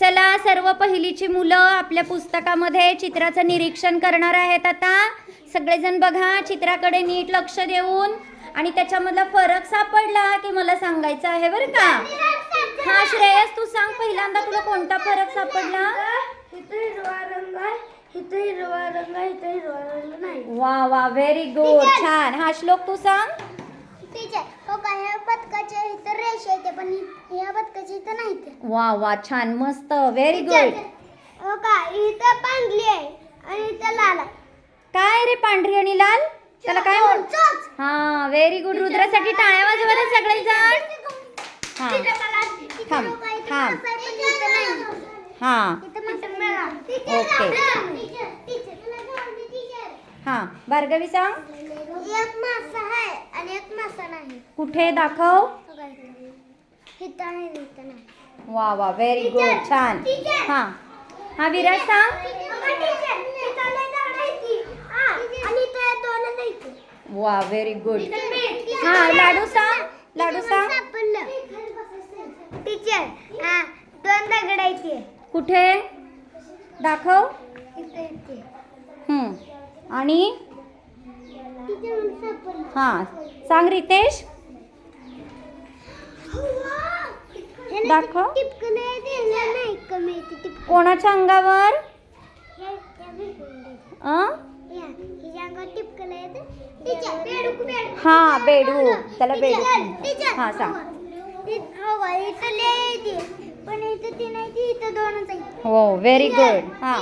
चला, सर्व पहिलीची मुलं आपल्या पुस्तकामध्ये चित्राचं निरीक्षण करणार आहेत. आता सगळेजण बघा चित्राकडे नीट लक्ष देऊन, आणि त्याच्यामधला फरक सापडला की मला सांगायचं आहे बरं का. हा श्रेयस, तू सांग पहिल्यांदा तुला कोणता फरक सापडला. वा वा, व्हेरी गुड, छान. हा श्लोक तू सांग. ह्या बदकाच्या इथं रेष येते पण ह्या बदकाच्या इथं नाही. वा वा, छान, मस्त, व्हेरी गुड. हो का, इथं पांढरी आहे आणि इथं लाल आहे. काय रे पांढरी आणि लाल, त्याला काय म्हणतात? हा, व्हेरी गुड. रुद्रासाठी टाळ्या वाजवा रे सगळेजण. हा, थांब थांब. हा, ओके. हा, भार्गवी सांग. एक मासा आहे आणि एक मासा नाही. कुठे दाखव. इथं आहे इथं नाही. वा वा, व्हेरी गुड, छान. हा हा, विराज सांग. वा, व्हेरी गुड. हा, लाडू सांग. लाडू सांग. टीचर, हा, दोन दगड आहेत. कुठे दाखव. आणि हा, सांग रितेश. दाखव. कोणाच्या अंगावर. हा, बेडू. त्याला बेडू. हा, सांग. पण इथं ती नाही, इथं दोनच आहे. हो, व्हेरी गुड. हा,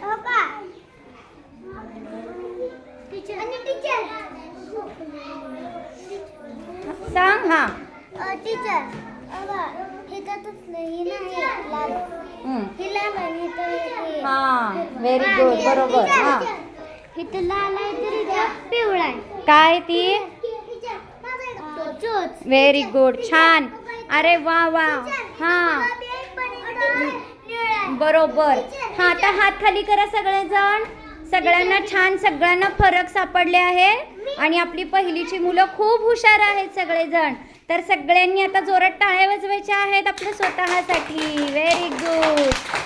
हो का. सांग. हा, टीचर, हा, व्हेरी गुड, बरोबर. हा, इथं लाल आहे तर इथं पिवळा आहे. काय ती. चोच. व्हेरी गुड, छान. अरे वा वा. हा, बरोबर. हा, आता हात खाली करा सगळेजण. सगळ्यांना छान, सगळ्यांना फरक सापडले आहे आणि आपली पहिलीची मुलं खूप हुशार आहेत सगळेजण. तर सगळ्यांनी आता जोरात टाळ्या वाजवायच्या आहेत आपल्या स्वतःसाठी. Very good.